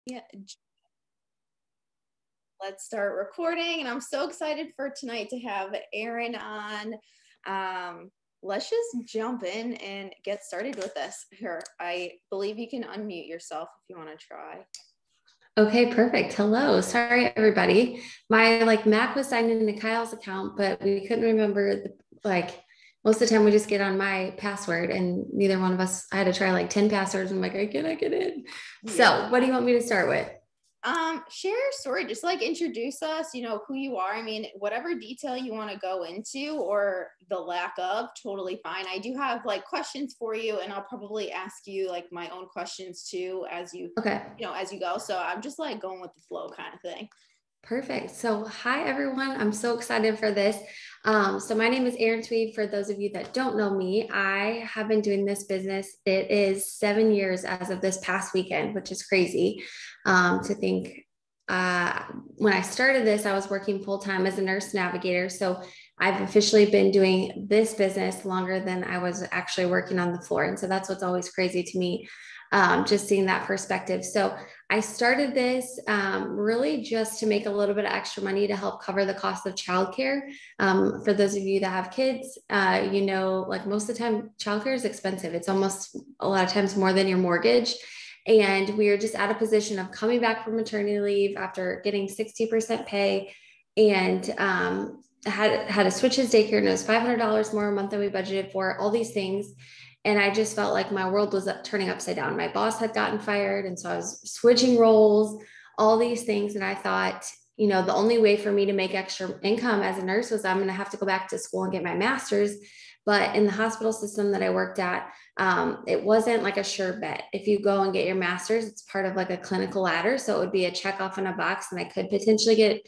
Yeah, let's start recording. And I'm so excited for tonight to have Erin on. Let's just jump in and get started with this. Here, I believe you can unmute yourself if you want to try. Okay, perfect. Hello. Sorry, everybody. My Mac was signed into Kyle's account, but we couldn't remember most of the time we just get on my password and neither one of us I had to try like 10 passwords. I'm like, I cannot get in. Yeah. So what do you want me to start with? Share your story, just like introduce us, who you are. I mean, whatever detail you want to go into or the lack of, totally fine. I do have like questions for you, and I'll probably ask you like my own questions too as you, Okay. as you go. So I'm just like going with the flow kind of thing. Perfect. So, hi everyone. I'm so excited for this. So, my name is Erin Tweed. For those of you that don't know me, I have been doing this business. It is 7 years as of this past weekend, which is crazy to think. When I started this, I was working full time as a nurse navigator. So, I've officially been doing this business longer than I was actually working on the floor. And so, that's what's always crazy to me, just seeing that perspective. So, I started this really just to make a little bit of extra money to help cover the cost of childcare. For those of you that have kids, like most of the time, childcare is expensive. It's almost a lot of times more than your mortgage. And we are just at a position of coming back from maternity leave after getting 60% pay and had to switch his daycare, and it was $500 more a month than we budgeted for, all these things. And I just felt like my world was turning upside down. My boss had gotten fired. And so I was switching roles, all these things. And I thought, the only way for me to make extra income as a nurse was I'm going to have to go back to school and get my master's. But in the hospital system that I worked at, it wasn't like a sure bet. If you go and get your master's, it's part of like a clinical ladder. So it would be a check off in a box, and I could potentially get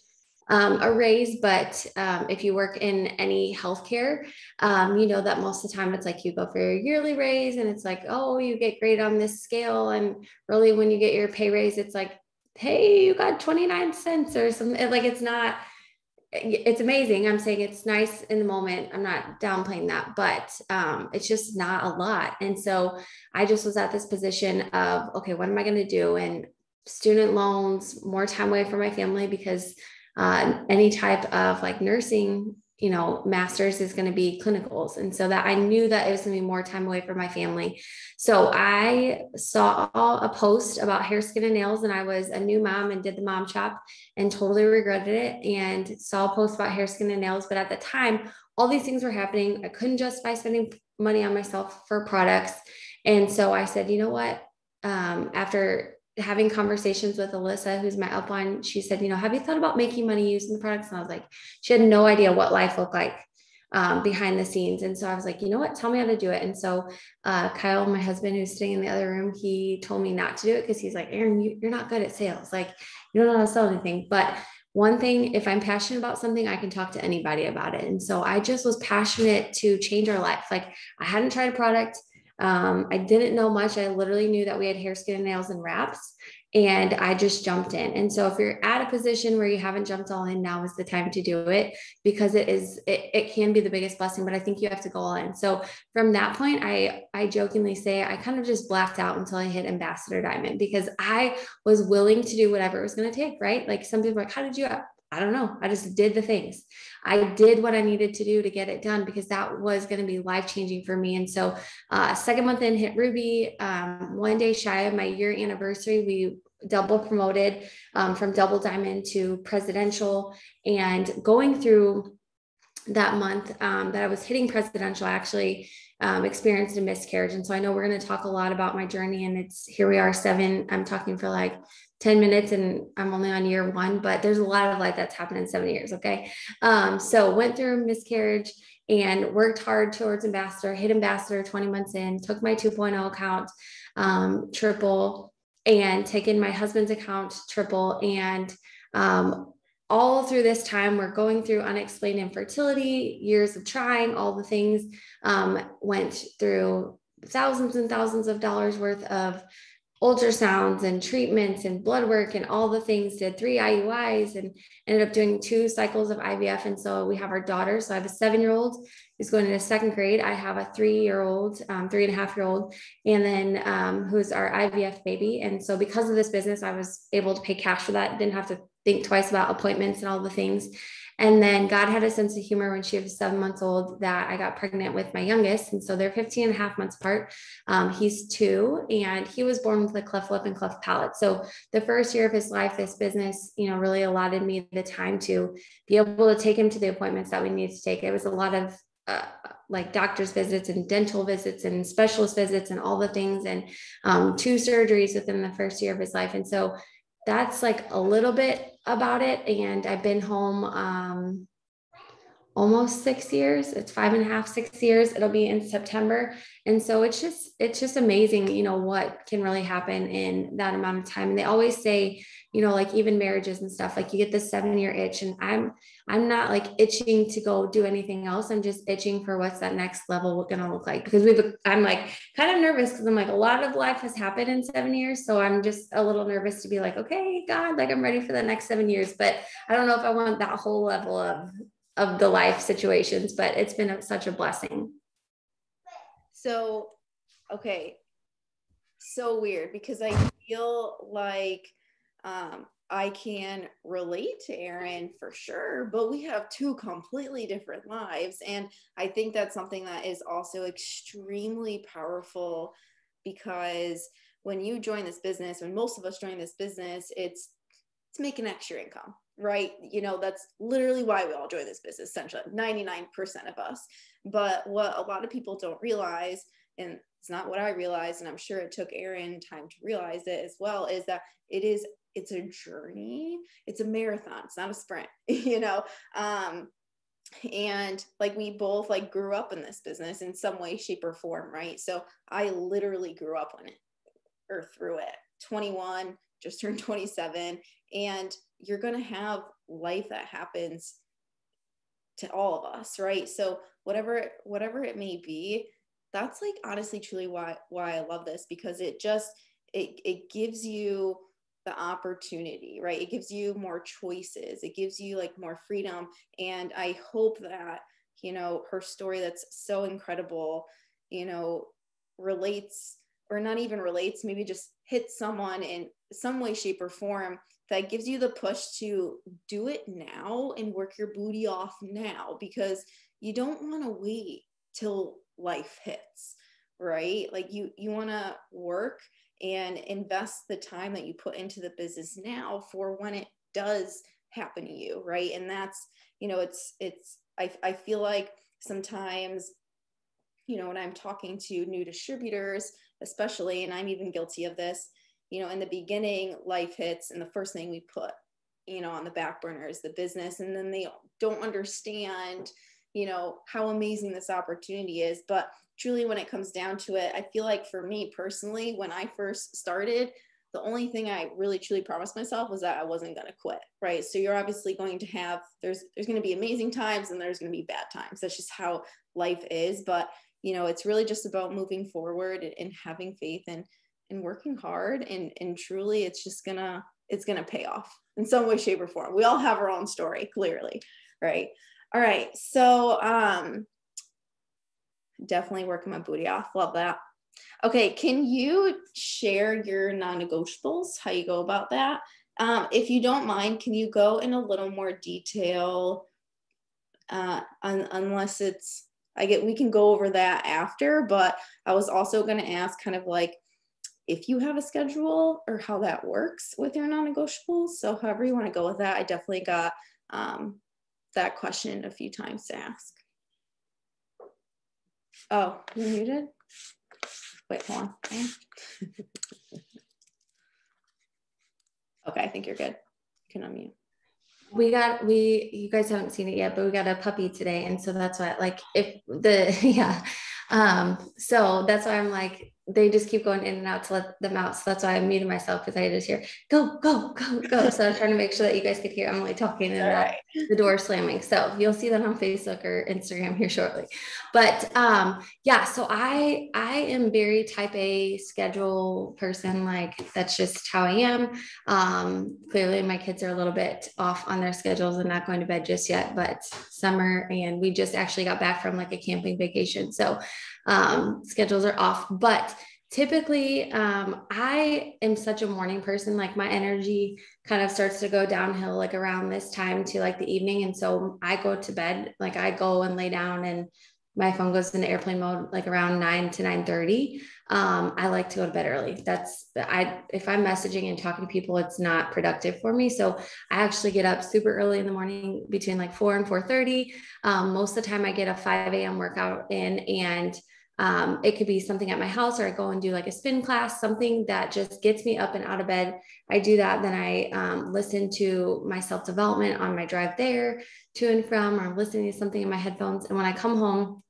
a raise. But if you work in any healthcare, you know that most of the time it's like you go for your yearly raise and it's like, oh, you get great on this scale. And really, when you get your pay raise, it's like, hey, you got 29 cents or something. Like it's amazing. I'm saying it's nice in the moment. I'm not downplaying that, but it's just not a lot. And so I just was at this position of, okay, what am I going to do? And student loans, more time away from my family, because any type of like nursing, master's is going to be clinicals. And so that I knew that it was going to be more time away from my family. So I saw a post about hair, skin, and nails, and I was a new mom and did the mom shop and totally regretted it, and saw a post about hair, skin, and nails. But at the time, all these things were happening. I couldn't justify spending money on myself for products. And so I said, you know what? After having conversations with Alyssa, who's my upline, she said, have you thought about making money using the products? And I was like, she had no idea what life looked like behind the scenes. And so I was like, you know what, tell me how to do it. And so Kyle, my husband, who's sitting in the other room, he told me not to do it because he's like, Erin, you're not good at sales. Like, you don't know how to sell anything. But one thing, if I'm passionate about something, I can talk to anybody about it. And so I just was passionate to change our life. Like, I hadn't tried a product. I didn't know much. I literally knew that we had hair, skin, and nails and wraps, and I just jumped in. And so if you're at a position where you haven't jumped all in, now is the time to do it, because it can be the biggest blessing, but I think you have to go all in. So from that point, I jokingly say I kind of just blacked out until I hit Ambassador Diamond, because I was willing to do whatever it was going to take, right? Like, some people are like, how did you, I don't know. I just did the things. I did what I needed to do to get it done, because that was going to be life-changing for me. And so second month in, hit Ruby, 1 day shy of my year anniversary, we double promoted from double diamond to presidential. And going through that month that I was hitting presidential, I actually experienced a miscarriage. And so I know we're going to talk a lot about my journey, and here we are, I'm talking for like 10 minutes and I'm only on year 1, but there's a lot of life that's happened in 7 years. Okay. So went through a miscarriage and worked hard towards Ambassador, hit Ambassador 20 months in, took my 2.0 account, triple, and taken my husband's account, triple. And all through this time, we're going through unexplained infertility, years of trying all the things, went through thousands and thousands of dollars worth of ultrasounds and treatments and blood work and all the things, did 3 IUIs and ended up doing 2 cycles of IVF. And so we have our daughter. So I have a 7-year-old is going into second grade. I have a 3-year-old, 3.5-year-old, and then who's our IVF baby. And so because of this business, I was able to pay cash for that. Didn't have to think twice about appointments and all the things. And then God had a sense of humor when she was 7 months old that I got pregnant with my youngest. And so they're 15 and a half months apart. He's 2, and he was born with a cleft lip and cleft palate. So the first year of his life, this business, really allotted me the time to be able to take him to the appointments that we needed to take. It was a lot of like doctor's visits and dental visits and specialist visits and all the things, and 2 surgeries within the first year of his life. And so that's like a little bit about it. And I've been home almost 6 years. It's 5.5, 6 years. It'll be in September. And so it's just amazing, what can really happen in that amount of time. And they always say, like even marriages and stuff, like you get this 7-year itch, and I'm not like itching to go do anything else. I'm just itching for what's that next level going to look like, because I'm like kind of nervous because I'm like, a lot of life has happened in 7 years. So I'm just a little nervous to be like, okay, God, like I'm ready for the next 7 years, but I don't know if I want that whole level of the life situations, but it's been such a blessing. So, okay. So weird, because I feel like I can relate to Erin for sure, but we have 2 completely different lives. And I think that's something that is also extremely powerful, because when you join this business, when most of us join this business, it's making extra income, right? That's literally why we all join this business, essentially 99% of us. But what a lot of people don't realize, and it's not what I realized, and I'm sure it took Erin time to realize it as well, is that it's a journey. It's a marathon. It's not a sprint, and like we both like grew up in this business in some way, shape, or form, right? So I literally grew up on it or through it. 21, just turned 27, and you're going to have life that happens to all of us, right? So whatever it may be, that's like honestly truly why I love this, because it gives you the opportunity, right? It gives you more choices. It gives you like more freedom. And I hope that, her story that's so incredible, relates, or not even relates, maybe just hits someone in some way, shape, or form that gives you the push to do it now and work your booty off now, because you don't want to wait till life hits, right? Like you want to work and invest the time that you put into the business now for when it does happen to you, right? And that's, I feel like sometimes, when I'm talking to new distributors, especially, and I'm even guilty of this, in the beginning, life hits, and the first thing we put, on the back burner is the business. And then they don't understand, how amazing this opportunity is. But truly, when it comes down to it, I feel like for me personally, when I first started, the only thing I really truly promised myself was that I wasn't going to quit, right? So you're obviously going to have, there's going to be amazing times and there's going to be bad times. That's just how life is. But, it's really just about moving forward and having faith and working hard. And truly, it's going to pay off in some way, shape, or form. We all have our own story, clearly, right? All right. So definitely working my booty off. Love that. Okay. Can you share your non-negotiables, how you go about that? If you don't mind, can you go in a little more detail, unless it's, we can go over that after, but I was also going to ask kind of like if you have a schedule or how that works with your non-negotiables. So however you want to go with that, I definitely got that question a few times to ask. Oh, you're muted? Wait, hold on. Okay, I think you're good. You can unmute. You guys haven't seen it yet, but we got a puppy today. And so that's why, like, so that's why I'm like, they just keep going in and out to let them out. So that's why I muted myself, because I just hear go, go, go, go. So I was trying to make sure that you guys could hear. I'm only talking and the door slamming. So you'll see that on Facebook or Instagram here shortly. But yeah, so I am very type A schedule person. Like that's just how I am. Clearly my kids are a little bit off on their schedules and not going to bed just yet, but summer, and we just actually got back from like a camping vacation. So schedules are off, but typically I am such a morning person. Like my energy kind of starts to go downhill like around this time to like the evening. And so I go to bed, like I go and lay down and my phone goes into airplane mode like around 9 to 9:30. I like to go to bed early. If I'm messaging and talking to people, it's not productive for me. So I actually get up super early in the morning between like 4 and 4:30. Most of the time I get a 5 a.m. workout in, and it could be something at my house, or I go and do like a spin class, something that just gets me up and out of bed. I do that. Then I listen to my self-development on my drive there to and from, or I'm listening to something in my headphones. And when I come home,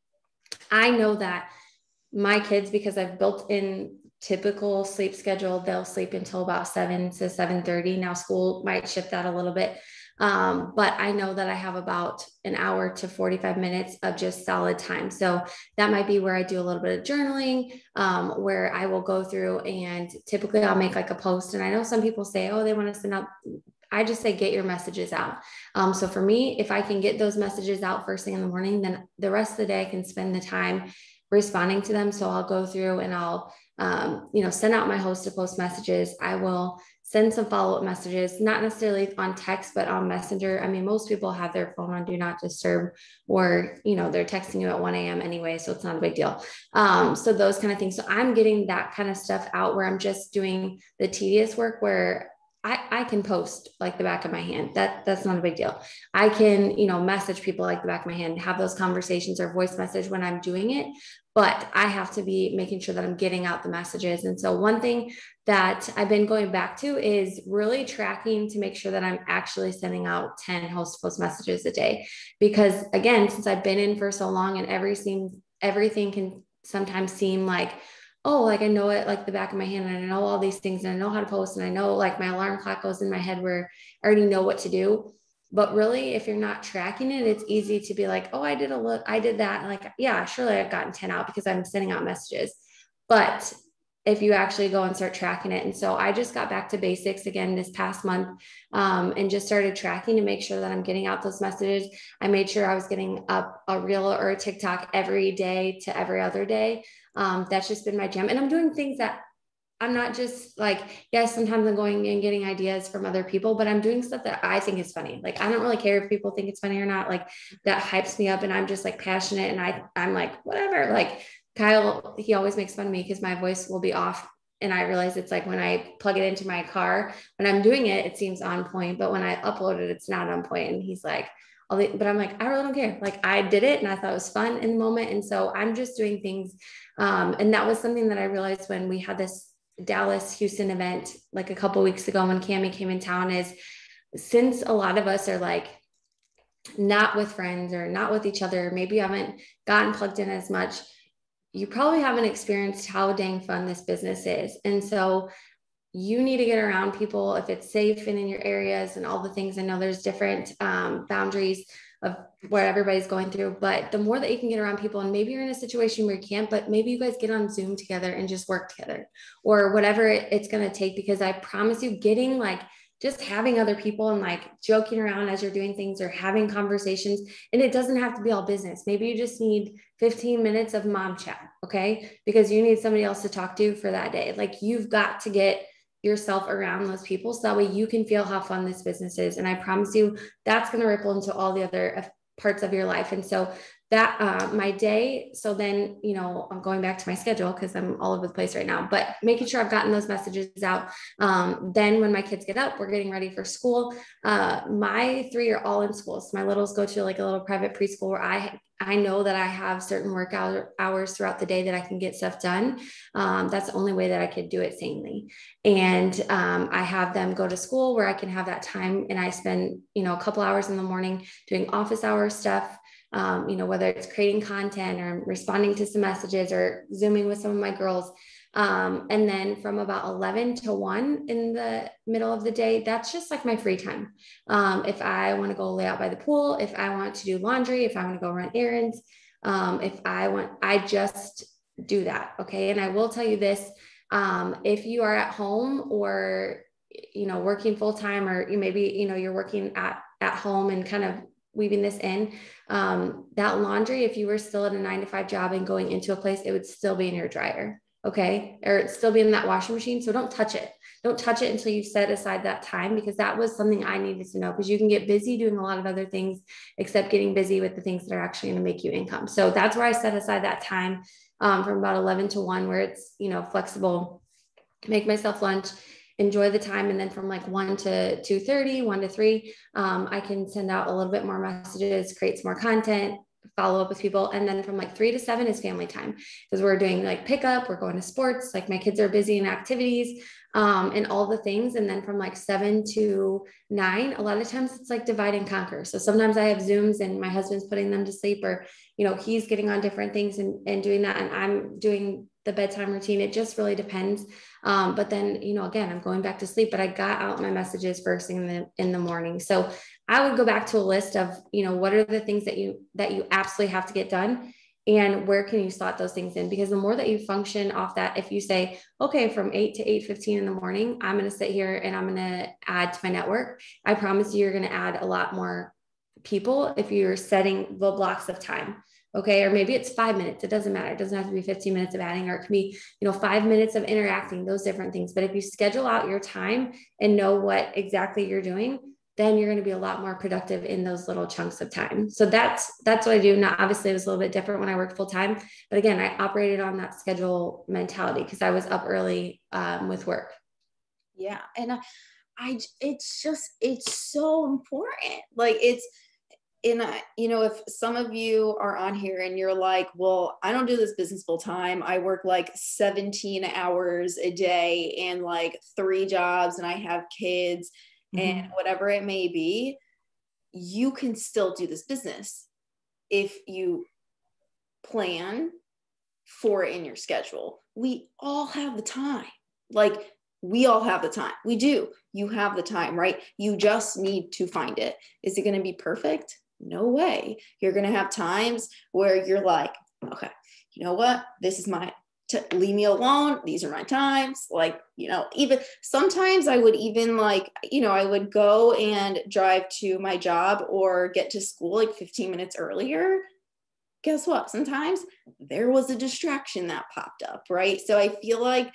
I know that my kids, because I've built in typical sleep schedule, they'll sleep until about 7 to 7:30. Now school might shift that a little bit. But I know that I have about an hour to 45 minutes of just solid time. So that might be where I do a little bit of journaling, where I will go through, and typically I'll make like a post. And I know some people say, oh, they want to send out. I just say, get your messages out. So for me, if I can get those messages out first thing in the morning, then the rest of the day I can spend the time responding to them. So I'll go through and I'll, send out my host to post messages. I will send some follow-up messages, not necessarily on text, but on Messenger. I mean, most people have their phone on do not disturb, or, they're texting you at 1 a.m. anyway, so it's not a big deal. So those kind of things. So I'm getting that kind of stuff out where I'm just doing the tedious work, where I can post like the back of my hand. That's not a big deal. I can, message people like the back of my hand, have those conversations or voice message when I'm doing it, but I have to be making sure that I'm getting out the messages. And so one thing that I've been going back to is really tracking to make sure that I'm actually sending out 10 host post messages a day. Because again, since I've been in for so long, and everything can sometimes seem like, oh, like I know it like the back of my hand, and I know all these things, and I know how to post, and I know like my alarm clock goes in my head where I already know what to do. But really, if you're not tracking it, it's easy to be like, oh, I did that. Like, yeah, surely I've gotten 10 out because I'm sending out messages. But if you actually go and start tracking it. And so I just got back to basics again this past month, and just started tracking to make sure that I'm getting out those messages. I made sure I was getting up a reel or a TikTok every day to every other day. That's just been my jam. And I'm doing things that I'm not just like, yes, sometimes I'm going and getting ideas from other people, but I'm doing stuff that I think is funny. Like, I don't really care if people think it's funny or not. Like, that hypes me up, and I'm just like passionate, and I'm like, whatever. Like Kyle, he always makes fun of me because my voice will be off. And I realize it's like when I plug it into my car, when I'm doing it, it seems on point, but when I upload it, it's not on point. And he's like, but I'm like, I really don't care. Like, I did it and I thought it was fun in the moment. And so I'm just doing things. And that was something that I realized when we had this Dallas Houston event like a couple of weeks ago when Cammie came in town, is since a lot of us are like not with friends or not with each other, maybe you haven't gotten plugged in as much, you probably haven't experienced how dang fun this business is. And so you need to get around people if it's safe and in your areas and all the things. I know there's different boundaries of what everybody's going through, but the more that you can get around people, and maybe you're in a situation where you can't, but maybe you guys get on Zoom together and just work together, or whatever it's going to take, because I promise you, getting like just having other people and like joking around as you're doing things or having conversations, and it doesn't have to be all business. Maybe you just need 15 minutes of mom chat. Okay. Because you need somebody else to talk to for that day. Like, you've got to get yourself around those people so that way you can feel how fun this business is. And I promise you, that's going to ripple into all the other parts of your life. And so that my day, so then, I'm going back to my schedule because I'm all over the place right now, but making sure I've gotten those messages out. Then when my kids get up, we're getting ready for school. My 3 are all in school. So my littles go to like a little private preschool where I know that I have certain workout hours throughout the day that I can get stuff done. That's the only way that I could do it sanely. And I have them go to school where I can have that time, and I spend, a couple hours in the morning doing office hour stuff. Whether it's creating content or responding to some messages or Zooming with some of my girls. And then from about 11 to 1 in the middle of the day, that's just like my free time. If I want to go lay out by the pool, if I want to do laundry, if I want to go run errands, if I want, I just do that. Okay. And I will tell you this, if you are at home or, working full time, or you're working at home and kind of weaving this in, that laundry, if you were still at a 9 to 5 job and going into a place, it would still be in your dryer. Okay. Or it's still be in that washing machine. So don't touch it. Don't touch it until you set aside that time, because that was something I needed to know, because you can get busy doing a lot of other things except getting busy with the things that are actually going to make you income. So that's where I set aside that time, from about 11 to 1, where it's, flexible, make myself lunch, enjoy the time. And then from like 1 to 2:30, 1 to 3, I can send out a little bit more messages, create some more content, follow up with people. And then from like 3 to 7 is family time, because we're doing like pickup, we're going to sports, like my kids are busy in activities, and all the things. And then from like 7 to 9, a lot of times it's like divide and conquer. So sometimes I have Zooms and my husband's putting them to sleep, or, he's getting on different things and doing that. And I'm doing the bedtime routine. It just really depends. But then, again, I'm going back to sleep, but I got out my messages first thing in the morning. So I would go back to a list of, what are the things that you absolutely have to get done, and where can you slot those things in? Because the more that you function off that, if you say, okay, from 8 to 8:15 in the morning, I'm going to sit here and I'm going to add to my network. I promise you're going to add a lot more people if you're setting the blocks of time. Okay. Or maybe it's 5 minutes. It doesn't matter. It doesn't have to be 15 minutes of adding, or it can be, 5 minutes of interacting, those different things. But if you schedule out your time and know what exactly you're doing, then you're going to be a lot more productive in those little chunks of time. So that's what I do. Now, obviously it was a little bit different when I worked full time, but again, I operated on that schedule mentality because I was up early with work. Yeah. And it's so important. Like if some of you are on here and you're like, well, I don't do this business full time. I work like 17 hours a day and like 3 jobs, and I have kids and whatever it may be, you can still do this business if you plan for it in your schedule. We all have the time. Like, we all have the time. We do. You have the time, right? You just need to find it. Is it going to be perfect? No way. You're going to have times where you're like, okay, you know what? This is leave me alone. These are my times. Like, even sometimes I would even I would go and drive to my job or get to school like 15 minutes earlier. Guess what? Sometimes there was a distraction that popped up, right? So I feel like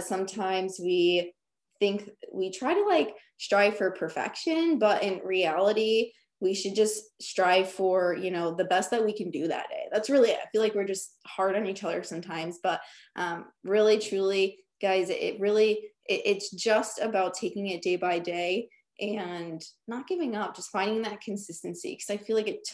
sometimes we think we try to strive for perfection, but in reality, we should just strive for, the best that we can do that day. That's really it. I feel like we're just hard on each other sometimes, but really, truly, guys, it's just about taking it day by day and not giving up, just finding that consistency. Cause I feel like it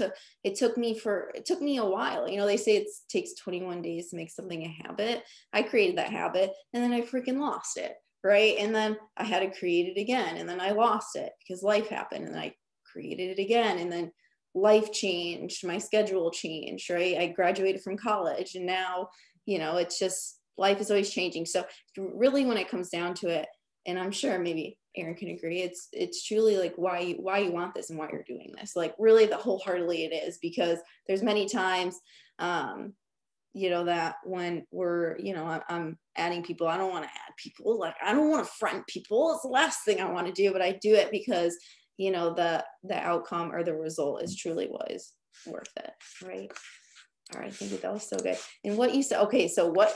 took me a while. They say it takes 21 days to make something a habit. I created that habit and then I freaking lost it. Right. And then I had to create it again. And then I lost it because life happened, and I created it again. And then life changed, my schedule changed, right? I graduated from college, and now, it's just, life is always changing. So really, when it comes down to it, and I'm sure maybe Erin can agree, it's truly like why you want this and why you're doing this. Like, really, the wholeheartedly it is, because there's many times, that when we're, I'm adding people, I don't want to add people. Like, I don't want to friend people. It's the last thing I want to do, but I do it because, the outcome or the result is truly what is worth it. Right. All right. Thank you. That was so good. And what you said, okay. So what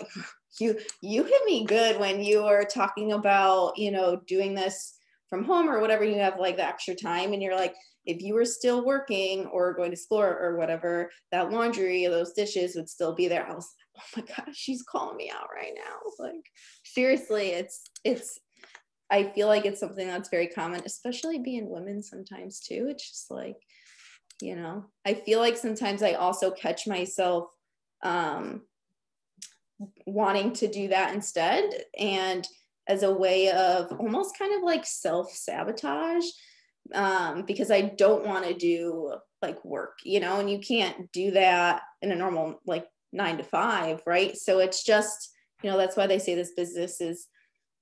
you hit me good when you were talking about, doing this from home or whatever, you have like the extra time, and you're like, if you were still working or going to school or whatever, that laundry, those dishes would still be there. I was like, oh my gosh, she's calling me out right now. Like, seriously, it's, I feel like it's something that's very common, especially being women sometimes too. It's just like, I feel like sometimes I also catch myself wanting to do that instead. And as a way of almost kind of like self-sabotage, because I don't want to do like work, and you can't do that in a normal like 9 to 5, right? So it's just, That's why they say this business is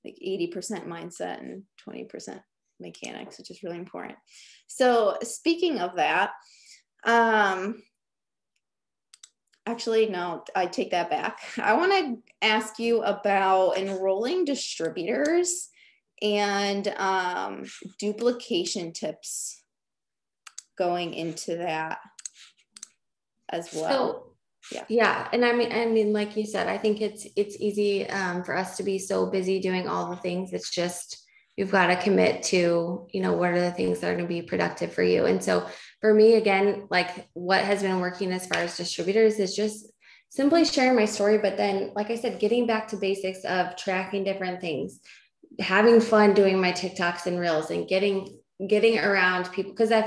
like 80% mindset and 20% mechanics, which is really important. So speaking of that, actually, no, I take that back. I want to ask you about enrolling distributors and duplication tips going into that as well. Yeah. And I mean, like you said, I think it's easy for us to be so busy doing all the things. It's just, you've got to commit to, what are the things that are going to be productive for you. And so for me, again, like what has been working as far as distributors is just simply sharing my story. But then, like I said, getting back to basics of tracking different things, having fun doing my TikToks and reels, and getting around people. Cause I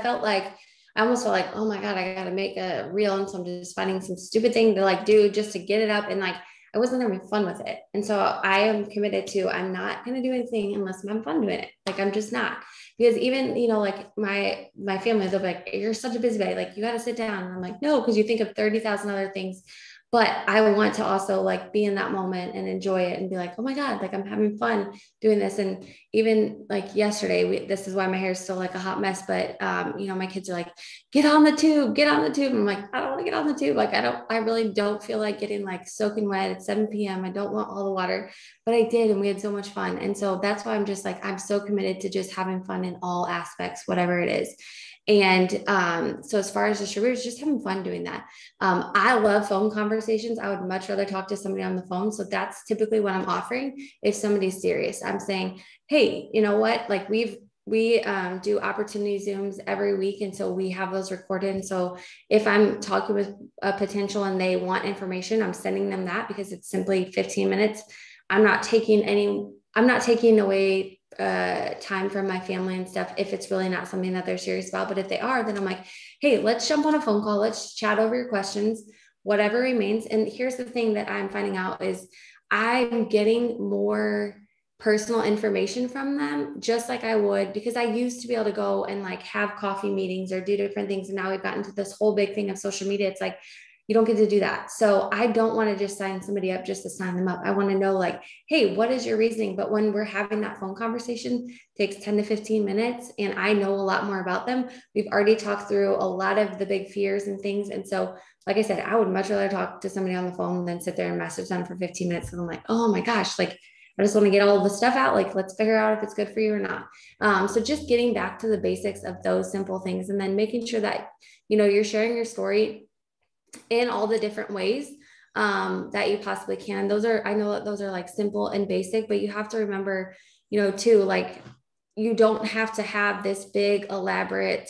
almost felt like, oh my God, I got to make a reel. And so I'm just finding some stupid thing to like do just to get it up. And like, I wasn't having fun with it. And so I am committed to, I'm not going to do anything unless I'm having fun doing it. Like, I'm just not, because even, like my family, they'll be like, you're such a busybody. Like, you got to sit down. And I'm like, no, because you think of 30,000 other things. But I want to also like be in that moment and enjoy it and be like, oh my God, like I'm having fun doing this. And even like yesterday, this is why my hair is still like a hot mess. But, my kids are like, get on the tube, get on the tube. I'm like, I don't want to get on the tube. Like, I really don't feel like getting like soaking wet at 7 p.m. I don't want all the water, but I did. And we had so much fun. And so that's why I'm just like, I'm so committed to just having fun in all aspects, whatever it is. And so as far as distributors, just having fun doing that. I love phone conversations. I would much rather talk to somebody on the phone. So that's typically what I'm offering. If somebody's serious, I'm saying, hey, you know what? Like we do opportunity Zooms every week. And so we have those recorded. And so if I'm talking with a potential and they want information, I'm sending them that, because it's simply 15 minutes. I'm not taking away time from my family and stuff if it's really not something that they're serious about. But if they are, then I'm like, hey, let's jump on a phone call. Let's chat over your questions, whatever remains. And here's the thing that I'm finding out is I'm getting more personal information from them, just like I would, because I used to be able to go and like have coffee meetings or do different things. And now we've gotten to this whole big thing of social media. It's like, you don't get to do that. So I don't want to just sign somebody up just to sign them up. I want to know like, hey, what is your reasoning? But when we're having that phone conversation, it takes 10 to 15 minutes and I know a lot more about them. We've already talked through a lot of the big fears and things. And so, like I said, I would much rather talk to somebody on the phone than sit there and message them for 15 minutes. And I'm like, oh my gosh, like I just want to get all the stuff out. Like, let's figure out if it's good for you or not. So just getting back to the basics of those simple things, and then making sure that, you're sharing your story in all the different ways that you possibly can. I know that those are like simple and basic, but you have to remember, too, like you don't have to have this big, elaborate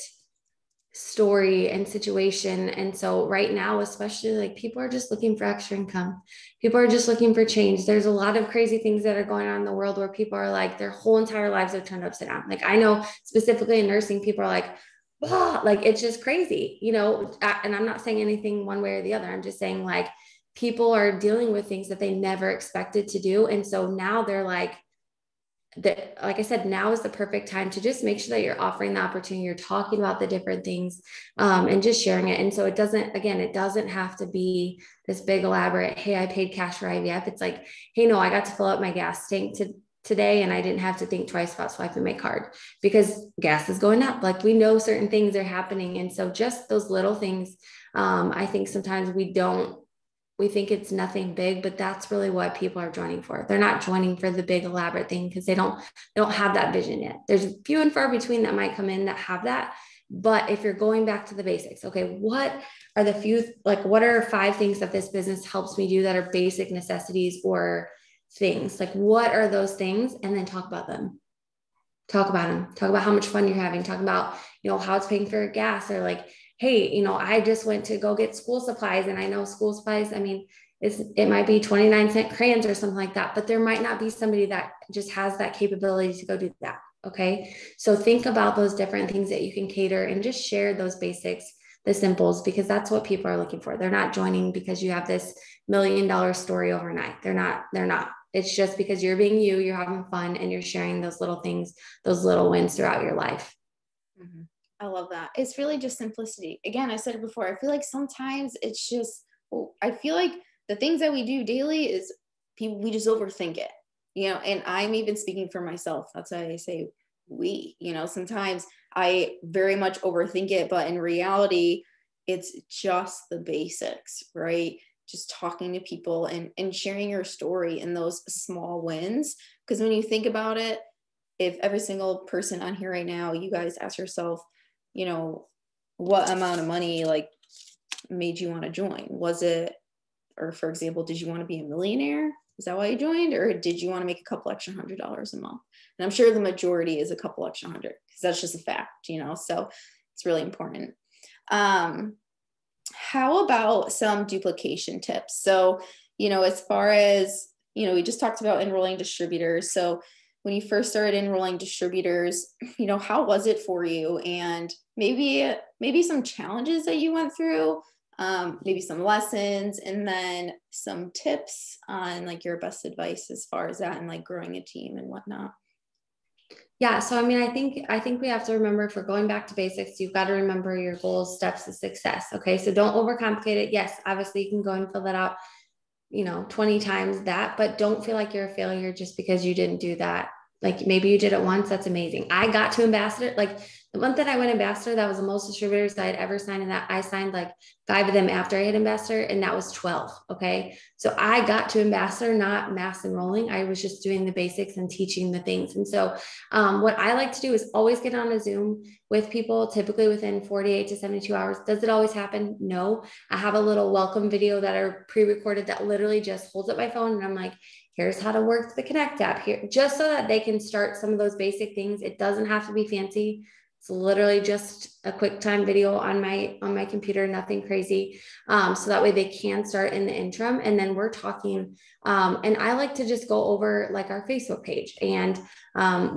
story and situation. And so right now, especially, like people are just looking for extra income. People are just looking for change. There's a lot of crazy things that are going on in the world where people are like, their whole entire lives are turned upside down. Like I know specifically in nursing, people are like, wow, like it's just crazy, and I'm not saying anything one way or the other. I'm just saying like people are dealing with things that they never expected to do. And so now they're like I said, now is the perfect time to just make sure that you're offering the opportunity. You're talking about the different things and just sharing it. And so it doesn't have to be this big elaborate, hey, I paid cash for IVF. It's like, hey, no, I got to fill up my gas tank today and I didn't have to think twice about swiping my card because gas is going up. Like we know certain things are happening. And so just those little things, I think sometimes we think it's nothing big, but that's really what people are joining for. They're not joining for the big elaborate thing because they don't have that vision yet. There's few and far between that might come in that have that. But if you're going back to the basics, okay, what are 5 things that this business helps me do that are basic necessities or things? Like what are those things? And then talk about them. Talk about them. Talk about how much fun you're having. Talk about, how it's paying for gas, or like, hey, I just went to go get school supplies, and I know school supplies, I mean, it might be 29-cent crayons or something like that, but there might not be somebody that just has that capability to go do that. Okay. So think about those different things that you can cater and just share those basics, the simples, because that's what people are looking for. They're not joining because you have this $1 million story overnight. They're not. It's just because you're being you're having fun, and you're sharing those little things, those little wins throughout your life. Mm-hmm. I love that. It's really just simplicity. Again, I said it before. I feel like sometimes it's just, I feel like the things that we do daily is we just overthink it, and I'm even speaking for myself. That's why I say sometimes I very much overthink it, but in reality, it's just the basics, right? Just talking to people and sharing your story and those small wins. Because when you think about it, if every single person on here right now, you guys ask yourself, what amount of money like made you want to join? Was it, or for example, did you want to be a millionaire? Is that why you joined? Or did you want to make a couple extra $100 a month? And I'm sure the majority is a couple extra hundred, because that's just a fact, so it's really important. How about some duplication tips? So, as far as, we just talked about enrolling distributors. So when you first started enrolling distributors, how was it for you? And maybe some challenges that you went through, maybe some lessons, and then some tips on like your best advice as far as that and like growing a team and whatnot. Yeah. So, I think we have to remember, if we're going back to basics, you've got to remember your goals, steps to success. Okay. So don't overcomplicate it. Yes, obviously you can go and fill that out, 20 times that, but don't feel like you're a failure just because you didn't do that. Like maybe you did it once. That's amazing. I got to ambassador, like the month that I went ambassador, that was the most distributors I had ever signed. And that I signed like 5 of them after I had ambassador, and that was 12. Okay. So I got to ambassador, not mass enrolling. I was just doing the basics and teaching the things. And so what I like to do is always get on a Zoom with people, typically within 48 to 72 hours. Does it always happen? No. I have a little welcome video that are pre-recorded that literally just holds up my phone, and I'm like, here's how to work the Connect app here, just so that they can start some of those basic things. It doesn't have to be fancy. It's literally just a quick time video on my computer, nothing crazy. So that way they can start in the interim. And then we're talking, and I like to just go over like our Facebook page, and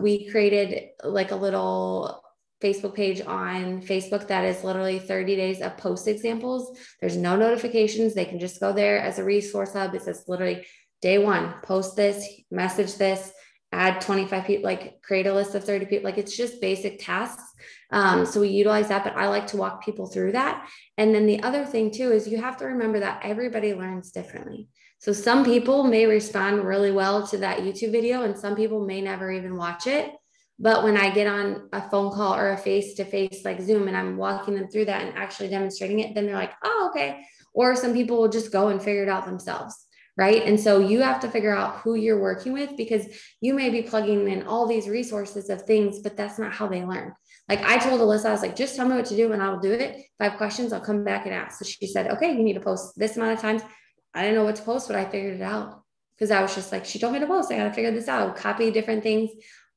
we created like a little Facebook page on Facebook that is literally 30 days of post examples. There's no notifications. They can just go there as a resource hub. It says literally day 1, post this, message this, add 25 people, like create a list of 30 people. Like it's just basic tasks. So we utilize that, but I like to walk people through that. And then the other thing too, is you have to remember that everybody learns differently. So some people may respond really well to that YouTube video, and some people may never even watch it. But when I get on a phone call or a face-to-face like Zoom, and I'm walking them through that and actually demonstrating it, then they're like, oh, okay. Or some people will just go and figure it out themselves. Right. And so you have to figure out who you're working with, because you may be plugging in all these resources of things, but that's not how they learn. Like I told Alyssa, I was like, just tell me what to do and I'll do it. If I have questions, I'll come back and ask. So she said, okay, you need to post this amount of times. I didn't know what to post, but I figured it out, because I was just like, she told me to post. I got to figure this out, copy different things,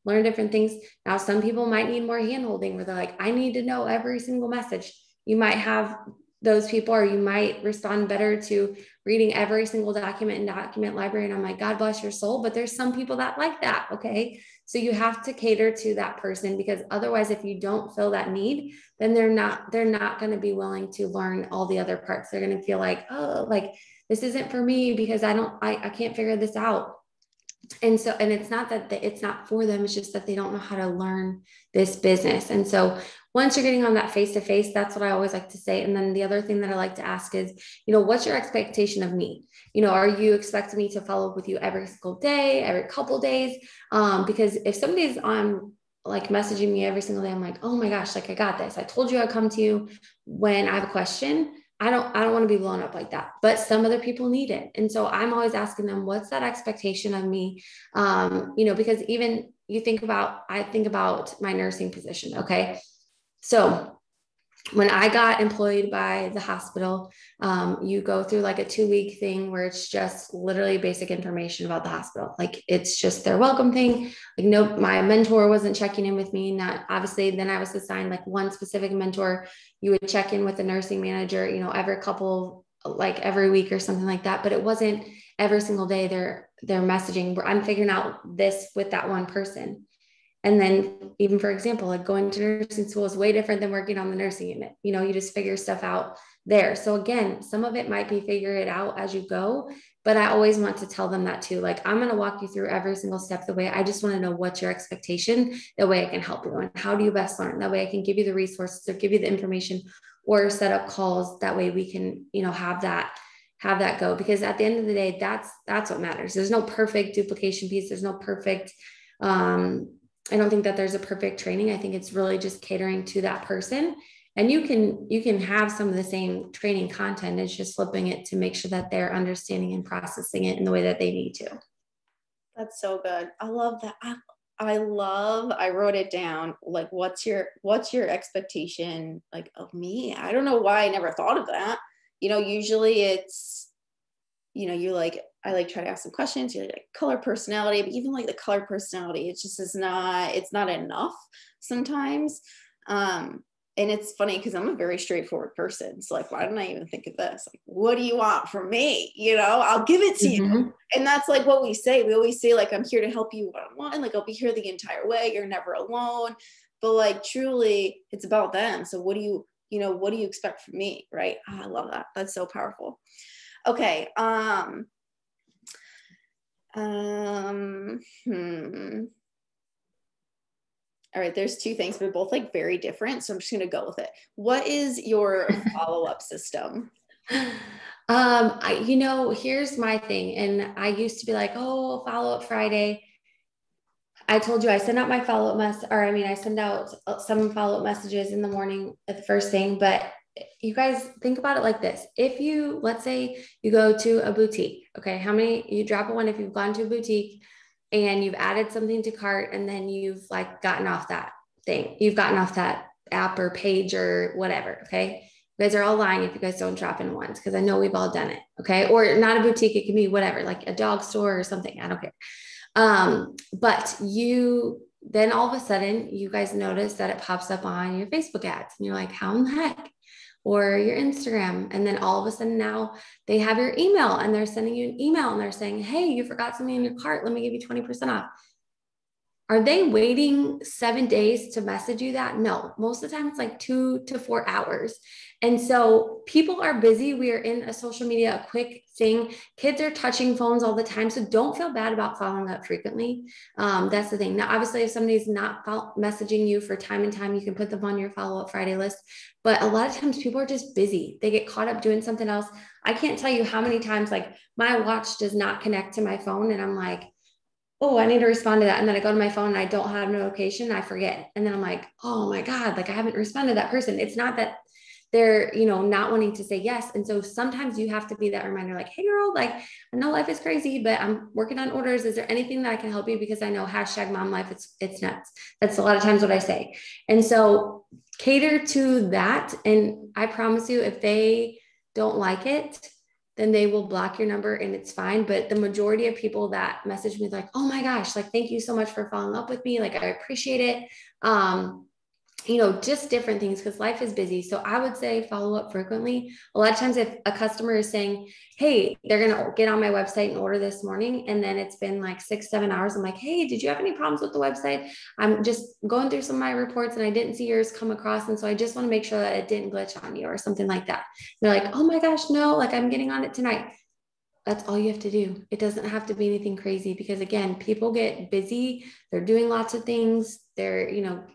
learn different things. Now, some people might need more handholding, where they're like, I need to know every single message. You might have those people, or you might respond better to reading every single document in document library. And I'm like, God bless your soul. But there's some people that like that. Okay. So you have to cater to that person, because otherwise, if you don't fill that need, then they're not going to be willing to learn all the other parts. They're going to feel like, oh, like this isn't for me because I can't figure this out. And so, and it's not that it's not for them. It's just that they don't know how to learn this business. And so once you're getting on that face-to-face, that's what I always like to say. And then the other thing that I like to ask is, what's your expectation of me? Are you expecting me to follow up with you every single day, every couple days? Because if somebody's on like messaging me every single day, I'm like, oh my gosh, like I got this. I told you I'd come to you when I have a question. I don't want to be blown up like that, but some other people need it. And so I'm always asking them, what's that expectation of me? Because even I think about my nursing position. Okay. So when I got employed by the hospital, you go through like a 2-week thing where it's just literally basic information about the hospital. Like it's just their welcome thing. Like, no, my mentor wasn't checking in with me. Not obviously, then I was assigned like one specific mentor. You would check in with the nursing manager, every couple, like every week or something like that. But it wasn't every single day they're messaging. I'm figuring out this with that one person. And then even, for example, like going to nursing school is way different than working on the nursing unit. You just figure stuff out there. So again, some of it might be figure it out as you go, but I always want to tell them that too. Like, I'm going to walk you through every single step of the way. I just want to know what's your expectation. That way I can help you. And how do you best learn? That way I can give you the resources or give you the information or set up calls. That way we can, have that have that go, because at the end of the day, that's what matters. There's no perfect duplication piece. There's no perfect, I don't think that there's a perfect training. I think it's really just catering to that person. And you can have some of the same training content. It's just flipping it to make sure that they're understanding and processing it in the way that they need to. That's so good. I love that. I wrote it down. Like, what's your expectation like of me? I don't know why I never thought of that. Usually it's, you like, I like try to ask some questions. You're like color personality, but even like the color personality, it just is not, it's not enough sometimes. And it's funny because I'm a very straightforward person. So like, why didn't I even think of this? Like, what do you want from me? I'll give it to you. And that's like what we say. We always say, like, I'm here to help you one-on-one. Like, I'll be here the entire way. You're never alone. But like, truly, it's about them. So what do you expect from me? Right. Oh, I love that. That's so powerful. Okay. All right, there's two things, but both like very different. So I'm just gonna go with it. What is your follow-up system? Here's my thing. And I used to be like, oh, follow-up Friday. I told you I send out my follow-up I send out some follow-up messages in the morning at the first thing, but you guys think about it like this. If let's say you go to a boutique, okay, you drop a one if you've gone to a boutique and you've added something to cart and then you've like gotten off that app or page or whatever, okay? You guys are all lying if you guys don't drop in once, because I know we've all done it, okay? Or not a boutique, it can be whatever, like a dog store or something, I don't care. But then all of a sudden you guys notice that it pops up on your Facebook ads and you're like, how in the heck? Or your Instagram. And then all of a sudden now they have your email and they're sending you an email and they're saying, hey, you forgot something in your cart. Let me give you 20% off. Are they waiting 7 days to message you that? No, most of the time it's like 2 to 4 hours. And so people are busy. We are in a social media, a quick thing. Kids are touching phones all the time. So don't feel bad about following up frequently. That's the thing. Now, obviously, if somebody's not messaging you for time and time, you can put them on your follow-up Friday list. But a lot of times people are just busy. They get caught up doing something else. I can't tell you how many times like my watch does not connect to my phone. And I'm like, oh, I need to respond to that. And then I go to my phone and I don't have notification. I forget. And then I'm like, oh my God, like I haven't responded to that person. It's not that they're, not wanting to say yes. And so sometimes you have to be that reminder, like, hey girl, like I know life is crazy, but I'm working on orders. Is there anything that I can help you? Because I know #mom life, it's nuts. That's a lot of times what I say. And so cater to that. And I promise you, if they don't like it, then they will block your number and it's fine. But the majority of people that message me like, oh my gosh, like, thank you so much for following up with me. Like, I appreciate it. Just different things, because life is busy. So I would say follow up frequently. A lot of times if a customer is saying, hey, they're going to get on my website and order this morning, and then it's been like 6-7 hours, I'm like, hey, did you have any problems with the website? I'm just going through some of my reports and I didn't see yours come across. And so I just want to make sure that it didn't glitch on you or something like that. They're like, oh my gosh, no, like I'm getting on it tonight. That's all you have to do. It doesn't have to be anything crazy, because again, people get busy. They're doing lots of things. They're,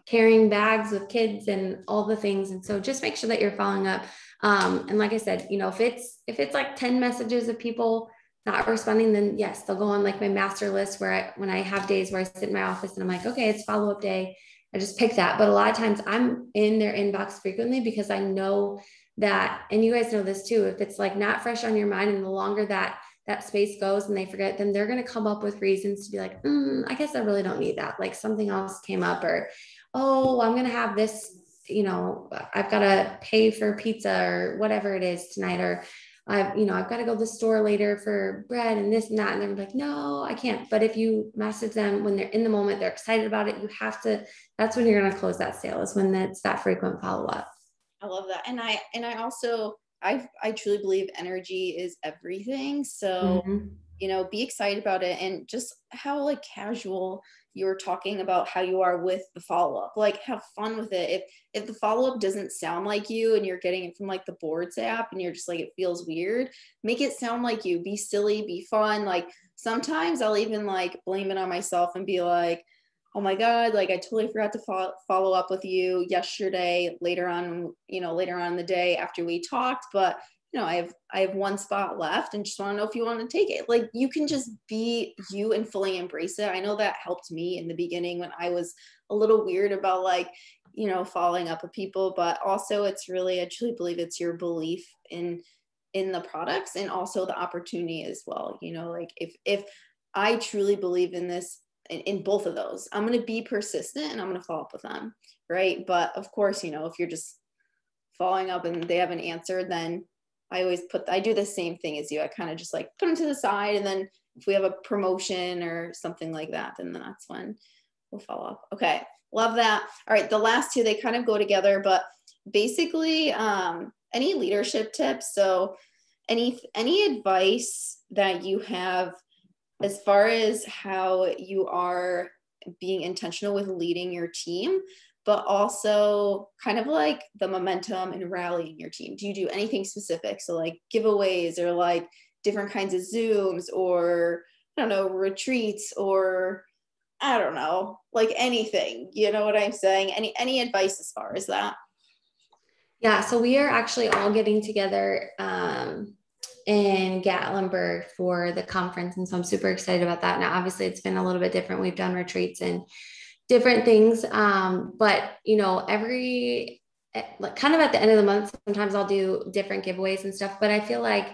carrying bags with kids and all the things. And so just make sure that you're following up. And like I said, if it's like 10 messages of people not responding, then yes, they'll go on like my master list when I have days where I sit in my office and I'm like, okay, it's follow-up day. I just pick that. But a lot of times I'm in their inbox frequently because I know that, and you guys know this too, if it's like not fresh on your mind, and the longer that space goes and they forget, then they're going to come up with reasons to be like, I guess I really don't need that. Like something else came up, or, oh, I'm going to have this, I've got to pay for pizza or whatever it is tonight, or I've got to go to the store later for bread and this and that. And they're like, no, I can't. But if you message them when they're in the moment, they're excited about it, that's when you're going to close that sale, is when it's that frequent follow-up. I love that. And I also, I truly believe energy is everything. So, be excited about it, and just how like casual you're talking about how you are with the follow-up, like have fun with it. If the follow-up doesn't sound like you and you're getting it from like the boards app and you're just like, it feels weird, make it sound like you. Be silly, be fun. Like sometimes I'll even like blame it on myself and be like, oh my God, like I totally forgot to follow up with you yesterday later on in the day after we talked, but I have one spot left and just want to know if you want to take it. Like, you can just be you and fully embrace it. I know that helped me in the beginning when I was a little weird about like, following up with people, but also it's really, I truly believe it's your belief in the products and also the opportunity as well. Like if I truly believe in this, in both of those, I'm going to be persistent and I'm going to follow up with them. Right. But of course, if you're just following up and they haven't answered, then I do the same thing as you. I kind of just like put them to the side. And then if we have a promotion or something like that, then that's when we'll follow up. Okay. Love that. All right. The last two, they kind of go together, but basically, any leadership tips? So any advice that you have as far as how you are being intentional with leading your team, but also kind of like the momentum and rallying your team? Do you do anything specific? So like giveaways or like different kinds of Zooms or I don't know, retreats or I don't know, like anything, you know what I'm saying? Any advice as far as that? Yeah, so we are actually all getting together in Gatlinburg for the conference. And so I'm super excited about that. Now, obviously, it's been a little bit different. We've done retreats and different things. But, every kind of at the end of the month, sometimes I'll do different giveaways and stuff. But I feel like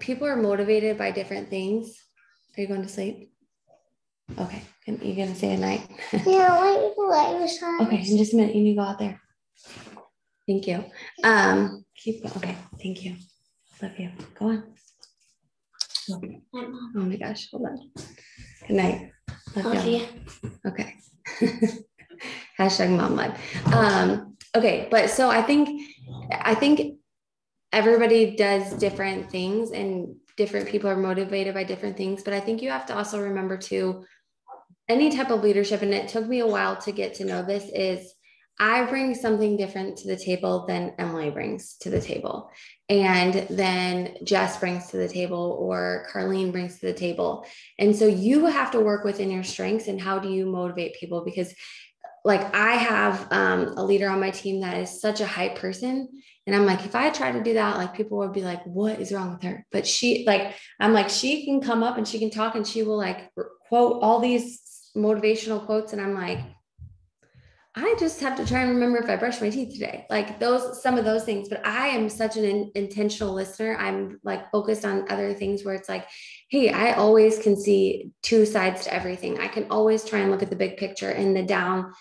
people are motivated by different things. Are you going to sleep? Okay. Are you going to say goodnight? Yeah, wait. Okay, in just a minute. You need to go out there. Thank you. Keep going. Okay, thank you. Love you. Go on. Oh my gosh, hold on. Good night. Love you. Okay. Hashtag mom life. Okay, but so I think everybody does different things and different people are motivated by different things, but I think you have to also remember too, any type of leadership, and it took me a while to get to know this, is I bring something different to the table than Emily brings to the table. And then Jess brings to the table or Carlene brings to the table. And so you have to work within your strengths and how do you motivate people? Because like I have a leader on my team that is such a hype person. And I'm like, if I try to do that, like people would be like, what is wrong with her? But I'm like, she can come up and she can talk and she will like quote all these motivational quotes. And I'm like, I just have to try and remember if I brush my teeth today, like some of those things. But I am such an intentional listener. I'm like focused on other things where it's like, hey, I always can see two sides to everything. I can always try and look at the big picture and the down,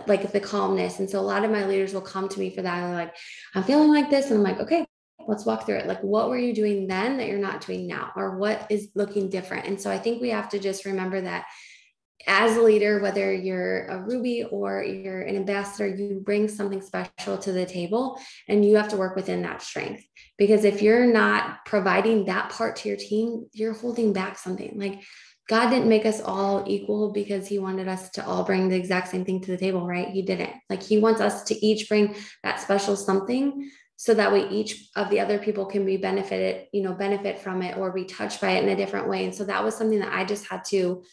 like the calmness. And so a lot of my leaders will come to me for that. They're like, I'm feeling like this. And I'm like, okay, let's walk through it. Like, what were you doing then that you're not doing now? Or what is looking different? And so I think we have to just remember that as a leader, whether you're a Ruby or you're an ambassador, you bring something special to the table and you have to work within that strength. Because if you're not providing that part to your team, you're holding back something. Like God didn't make us all equal because he wanted us to all bring the exact same thing to the table, right? He didn't. Like he wants us to each bring that special something so that way each of the other people can be benefit from it or be touched by it in a different way. And so that was something that I just had to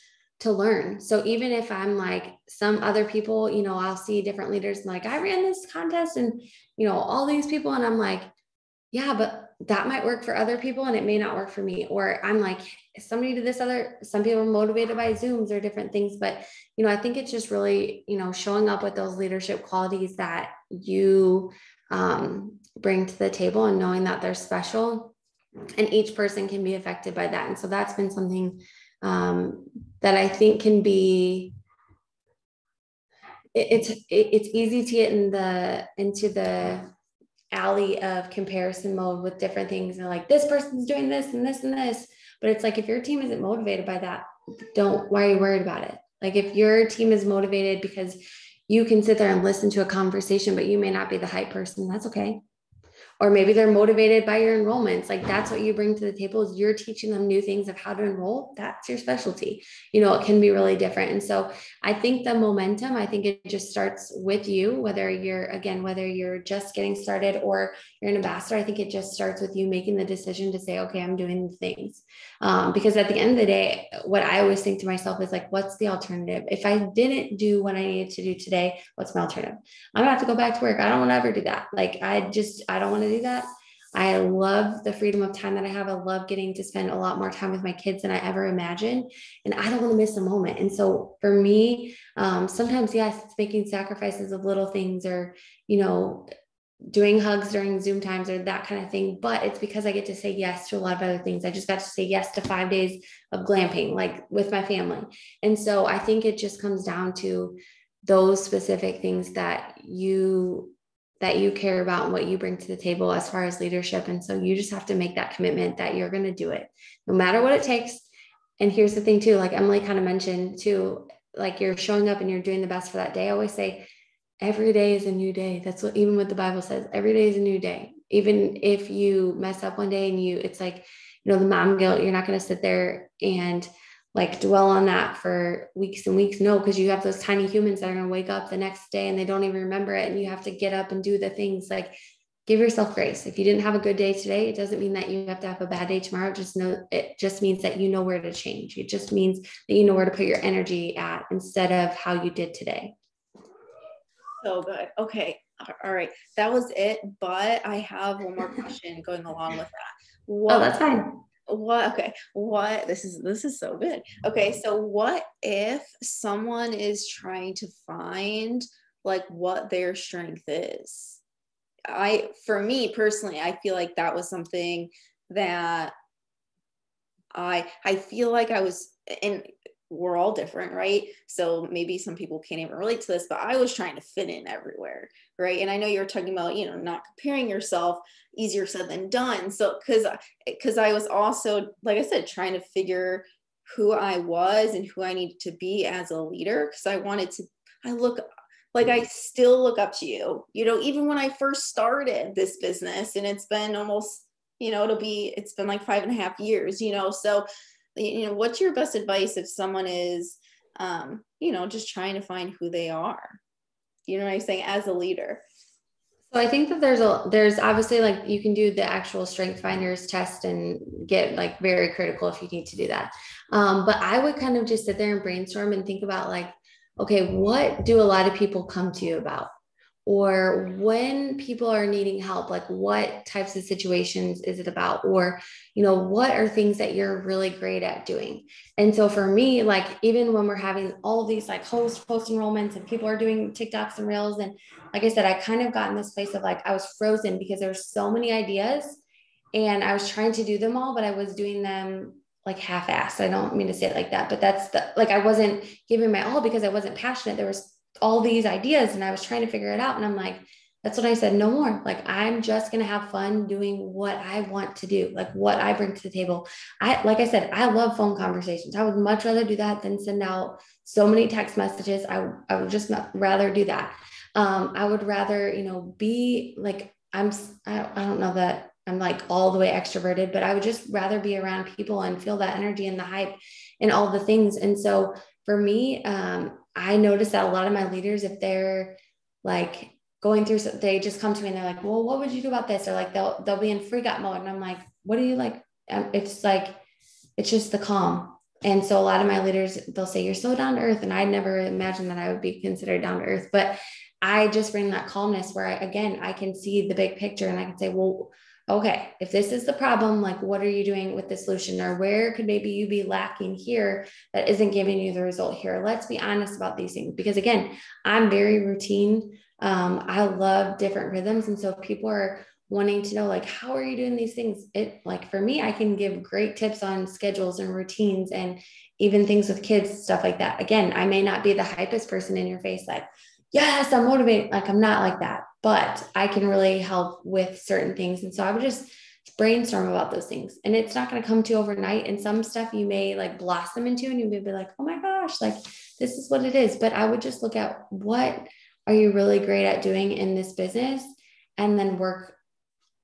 learn. So even if I'm like some other people, I'll see different leaders and like, I ran this contest and, all these people. And I'm like, yeah, but that might work for other people and it may not work for me. Or I'm like, some people are motivated by Zooms or different things. But, I think it's just really, showing up with those leadership qualities that you bring to the table and knowing that they're special and each person can be affected by that. And so that's been something that I think can be, it's easy to get into the alley of comparison mode with different things and like this person's doing this and this and this, but it's like if your team isn't motivated by that, why are you worried about it? Like if your team is motivated because you can sit there and listen to a conversation, but you may not be the hype person, that's okay. Or maybe they're motivated by your enrollments. Like that's what you bring to the table is you're teaching them new things of how to enroll. That's your specialty. It can be really different. And so I think the momentum, I think it just starts with you, whether you're just getting started or you're an ambassador. I think it just starts with you making the decision to say, okay, I'm doing the things. Because at the end of the day, what I always think to myself is like, what's the alternative? If I didn't do what I needed to do today, what's my alternative? I'm gonna have to go back to work. I don't want to ever do that. Like, I don't want to do that. I love the freedom of time that I have. I love getting to spend a lot more time with my kids than I ever imagined. And I don't want to miss a moment. And so for me, sometimes, yes, it's making sacrifices of little things or, doing hugs during Zoom times or that kind of thing. But it's because I get to say yes to a lot of other things. I just got to say yes to 5 days of glamping, like with my family. And so I think it just comes down to those specific things that you care about and what you bring to the table as far as leadership. And so you just have to make that commitment that you're going to do it no matter what it takes. And here's the thing too, like Emily kind of mentioned too, like you're showing up and you're doing the best for that day. I always say every day is a new day. That's what, even what the Bible says, every day is a new day. Even if you mess up one day and it's like, the mom guilt, you're not going to sit there and like dwell on that for weeks and weeks. No, because you have those tiny humans that are going to wake up the next day and they don't even remember it. And you have to get up and do the things. Like, give yourself grace. If you didn't have a good day today, it doesn't mean that you have to have a bad day tomorrow. It just means that you know where to change. It just means that you know where to put your energy at instead of how you did today. So good. Okay. All right. That was it. But I have one more question going along with that. That's fine. This is so good. Okay, so what if someone is trying to find like what their strength is? For me personally, I feel like that was something that I feel like I was, and we're all different, right? So maybe some people can't even relate to this, but I was trying to fit in everywhere, right? And I know you're talking about, not comparing yourself, easier said than done. So because I was also, like I said, trying to figure who I was and who I needed to be as a leader, because I still look up to you, even when I first started this business, and it's been almost, it's been like 5.5 years, so what's your best advice if someone is, just trying to find who they are? You know what I'm saying? As a leader. So I think that there's obviously, like, you can do the actual strength finders test and get like very critical if you need to do that. But I would kind of just sit there and brainstorm and think about like, okay, what do a lot of people come to you about? Or when people are needing help, like what types of situations is it about? Or, what are things that you're really great at doing? And so for me, like, even when we're having all these like post enrollments and people are doing TikToks and reels, and like I said, I kind of got in this place of like, I was frozen because there's so many ideas and I was trying to do them all, but I was doing them like half-assed. I don't mean to say it like that, but I wasn't giving my all because I wasn't passionate. There was all these ideas and I was trying to figure it out. And I'm like, that's what I said, no more. Like, I'm just going to have fun doing what I want to do, like what I bring to the table. Like I said, I love phone conversations. I would much rather do that than send out so many text messages. I would just rather do that. I would rather, be like, I don't know that I'm like all the way extroverted, but I would just rather be around people and feel that energy and the hype and all the things. And so for me, I noticed that a lot of my leaders, if they're like going through, they just come to me and they're like, well, what would you do about this? Or like, they'll be in freak out mode. And I'm like, what do you like? It's like, it's just the calm. And so a lot of my leaders, they'll say, you're so down to earth. And I never imagined that I would be considered down to earth, but I just bring that calmness where I can see the big picture and I can say, well, okay, if this is the problem, like, what are you doing with the solution? Or where could maybe you be lacking here that isn't giving you the result here? Let's be honest about these things, because again, I'm very routine. I love different rhythms. And so people are wanting to know, like, how are you doing these things? Like, for me, I can give great tips on schedules and routines and even things with kids, stuff like that. Again, I may not be the hypest person in your face, like, yes, I'm motivated. Like, I'm not like that, but I can really help with certain things. And so I would just brainstorm about those things, and it's not going to come to you overnight. And some stuff you may like blossom into, and you may be like, oh my gosh, like, this is what it is. But I would just look at, what are you really great at doing in this business? And then work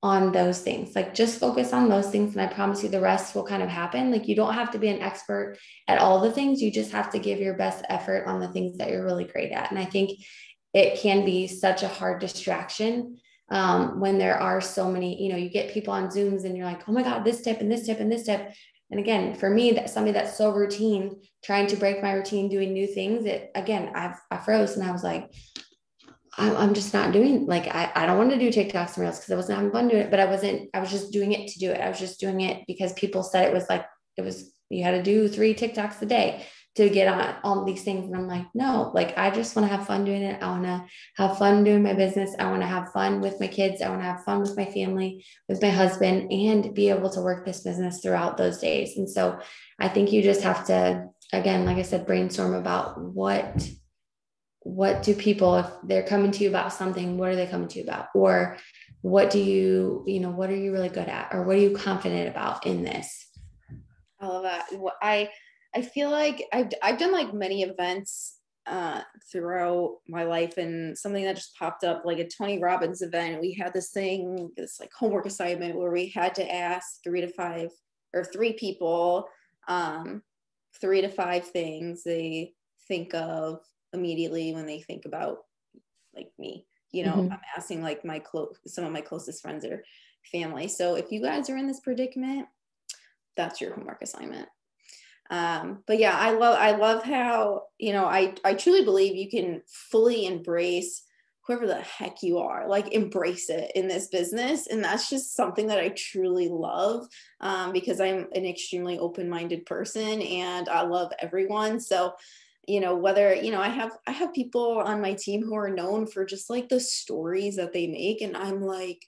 on those things. Like, just focus on those things. And I promise you the rest will kind of happen. Like, you don't have to be an expert at all the things. You just have to give your best effort on the things that you're really great at. And I think it can be such a hard distraction when there are so many, you get people on Zooms and you're like, oh my God, this tip and this tip and this tip. And again, for me, that's somebody that's so routine, trying to break my routine, doing new things. I froze and I was like, I'm just not doing, like, I don't want to do TikToks and Reels because I wasn't having fun doing it, but I was just doing it to do it. I was just doing it because people said you had to do 3 TikToks a day to get on all these things. And I'm like, no, like, I just want to have fun doing it. I want to have fun doing my business. I want to have fun with my kids. I want to have fun with my family, with my husband, and be able to work this business throughout those days. And so I think you just have to, again, like I said, brainstorm about what do people, if they're coming to you about something, what are they coming to you about? Or what do you, what are you really good at? Or what are you confident about in this? I love that. I feel like I've done like many events throughout my life, and something that just popped up, like a Tony Robbins event. We had this like homework assignment where we had to ask 3 people 3 to 5 things they think of immediately when they think about like me. I'm asking like some of my closest friends or family. So if you guys are in this predicament, that's your homework assignment. But yeah, I love how, I truly believe you can fully embrace whoever the heck you are, like embrace it in this business. And that's just something that I truly love, because I'm an extremely open-minded person and I love everyone. So, whether, I have people on my team who are known for just like the stories that they make. And I'm like,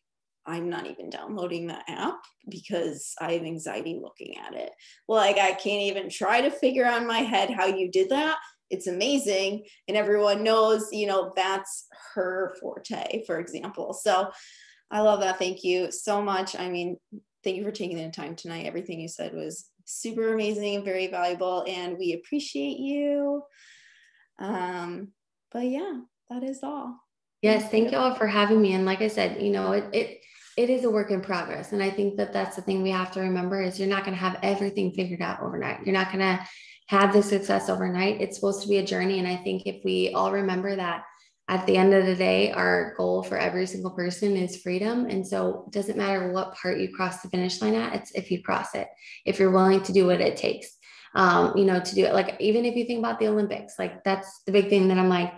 I'm not even downloading the app because I have anxiety looking at it. Like, I can't even try to figure out in my head how you did that. It's amazing. And everyone knows, that's her forte, for example. So I love that. Thank you so much. I mean, thank you for taking the time tonight. Everything you said was super amazing and very valuable, and we appreciate you. But yeah, that is all. Yes. Thank you all for having me. And like I said, it is a work in progress. And I think that that's the thing we have to remember is you're not going to have everything figured out overnight. You're not going to have the success overnight. It's supposed to be a journey. And I think if we all remember that at the end of the day, our goal for every single person is freedom. And so it doesn't matter what part you cross the finish line at, it's if you cross it, if you're willing to do what it takes, to do it. Like, even if you think about the Olympics, like that's the big thing that I'm like,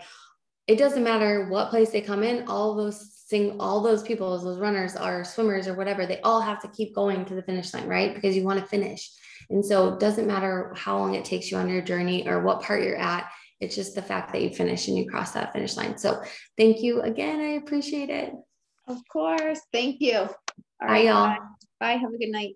it doesn't matter what place they come in, all those people, those runners or swimmers or whatever, they all have to keep going to the finish line, right? Because you want to finish. And so it doesn't matter how long it takes you on your journey or what part you're at. It's just the fact that you finish and you cross that finish line. So thank you again. I appreciate it. Of course. Thank you. All right. Bye, y'all. Bye. Have a good night.